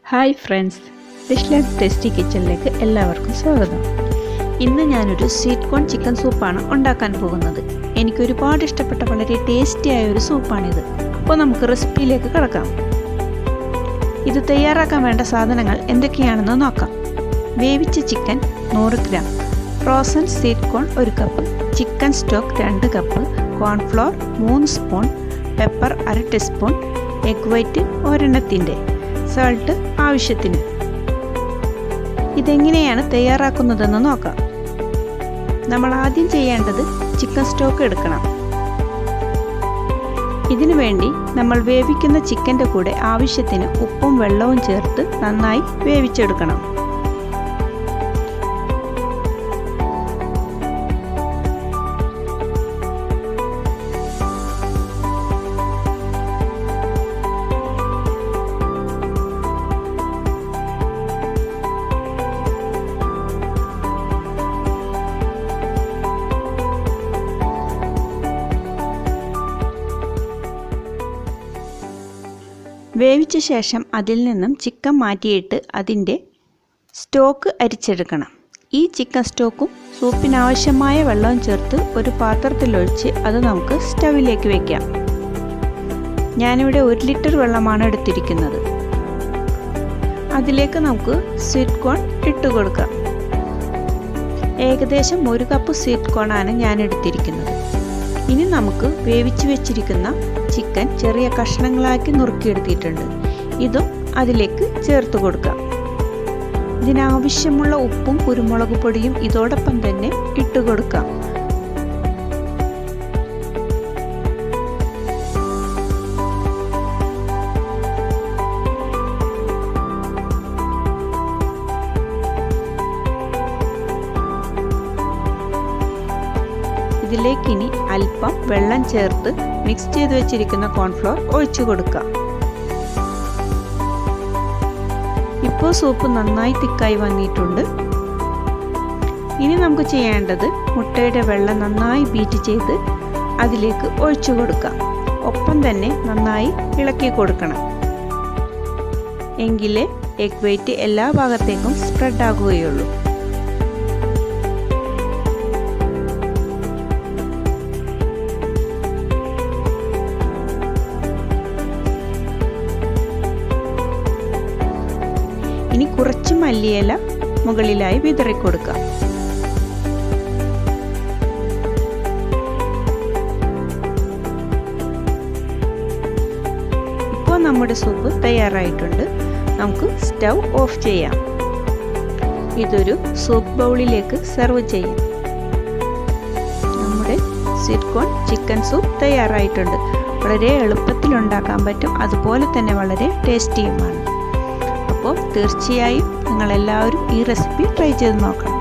Hi friends, ഡിഷ്ലാൻഡ് tasty കിച്ചണിലേക്ക് എല്ലാവർക്കും സ്വാഗതം. ഇന്ന് ഞാനൊരു സ്വീറ്റ് കോൺ ചിക്കൻ സൂപ്പാണ് ഉണ്ടാക്കാൻ പോകുന്നത്. എനിക്ക് ഒരുപാട് ഇഷ്ടപ്പെട്ട വളരെ ടേസ്റ്റി ആയ ഒരു സൂപ്പാണിത്. അപ്പോൾ നമുക്ക് റെസിപ്പിയിലേക്ക് കിടക്കാം. ഇത് തയ്യാറാക്കാൻ വേണ്ട സാധനങ്ങൾ എന്തൊക്കെയാണെന്ന് നോക്കാം. വേവിച്ച chicken 100 gram, frozen sweet corn 1 cup, chicken stock 2 cup, cornflour 3 spoon, pepper 1/2 teaspoon, egg white ഒരെണ്ണത്തിൻ്റെ, സാൾട്ട് ആവശ്യത്തിന്. ഇതെങ്ങനെയാണ് തയ്യാറാക്കുന്നതെന്ന് നോക്കാം. നമ്മൾ ആദ്യം ചെയ്യേണ്ടത് ചിക്കൻ സ്റ്റോക്ക് എടുക്കണം. ഇതിനു വേണ്ടി നമ്മൾ വേവിക്കുന്ന ചിക്കൻ്റെ കൂടെ ആവശ്യത്തിന് ഉപ്പും വെള്ളവും ചേർത്ത് നന്നായി വേവിച്ചെടുക്കണം. വേവിച്ച ശേഷം അതിൽ നിന്നും ചിക്കൻ മാറ്റിയിട്ട് അതിൻ്റെ സ്റ്റോക്ക് അരിച്ചെടുക്കണം. ഈ ചിക്കൻ സ്റ്റോക്കും സൂപ്പിനാവശ്യമായ വെള്ളവും ചേർത്ത് ഒരു പാത്രത്തിലൊഴിച്ച് അത് നമുക്ക് സ്റ്റവിലേക്ക് വയ്ക്കാം. ഞാനിവിടെ 1 ലിറ്റർ വെള്ളമാണ് എടുത്തിരിക്കുന്നത്. അതിലേക്ക് നമുക്ക് സ്വീറ്റ് കോൺ ഇട്ട് കൊടുക്കാം. ഏകദേശം 1 കപ്പ് സ്വീറ്റ് കോണാണ് ഞാൻ എടുത്തിരിക്കുന്നത്. ഇനി നമുക്ക് വേവിച്ച് വെച്ചിരിക്കുന്ന ചിക്കൻ ചെറിയ കഷ്ണങ്ങളാക്കി നുറുക്കിയെടുത്തിട്ടുണ്ട്. ഇതും അതിലേക്ക് ചേർത്ത് കൊടുക്കാം. ഇതിനാവശ്യമുള്ള ഉപ്പും കുരുമുളക് പൊടിയും ഇതോടൊപ്പം തന്നെ ഇട്ട് കൊടുക്കാം. ഇതിലേക്ക് ഇനി അല്പം വെള്ളം ചേർത്ത് മിക്സ് ചെയ്ത് വെച്ചിരിക്കുന്ന കോൺഫ്ലോർ ഒഴിച്ചു കൊടുക്കാം. ഇപ്പോൾ സൂപ്പ് നന്നായി തിക്കായി വന്നിട്ടുണ്ട്. ഇനി നമുക്ക് ചെയ്യേണ്ടത് മുട്ടയുടെ വെള്ളം നന്നായി ബീറ്റ് ചെയ്ത് അതിലേക്ക് ഒഴിച്ചു കൊടുക്കാം. ഒപ്പം തന്നെ നന്നായി ഇളക്കി കൊടുക്കണം. എങ്കിലേ എഗ് വൈറ്റ് എല്ലാ ഭാഗത്തേക്കും സ്പ്രെഡ് ആകുകയുള്ളൂ. ഇനി കുറച്ച് മല്ലിയില മുകളിലായി വിതറിക്കൊടുക്കാം. ഇപ്പോൾ നമ്മുടെ സൂപ്പ് തയ്യാറായിട്ടുണ്ട്. നമുക്ക് സ്റ്റൗ ഓഫ് ചെയ്യാം. ഇതൊരു സൂപ്പ് ബൗളിലേക്ക് സെർവ് ചെയ്യാം. നമ്മുടെ സ്വീറ്റ് കോൺ ചിക്കൻ സൂപ്പ് തയ്യാറായിട്ടുണ്ട്. വളരെ എളുപ്പത്തിൽ ഉണ്ടാക്കാൻ പറ്റും, അതുപോലെ തന്നെ വളരെ ടേസ്റ്റിയുമാണ്. അപ്പോൾ തീർച്ചയായും നിങ്ങളെല്ലാവരും ഈ റെസിപ്പി ട്രൈ ചെയ്ത് നോക്കണം.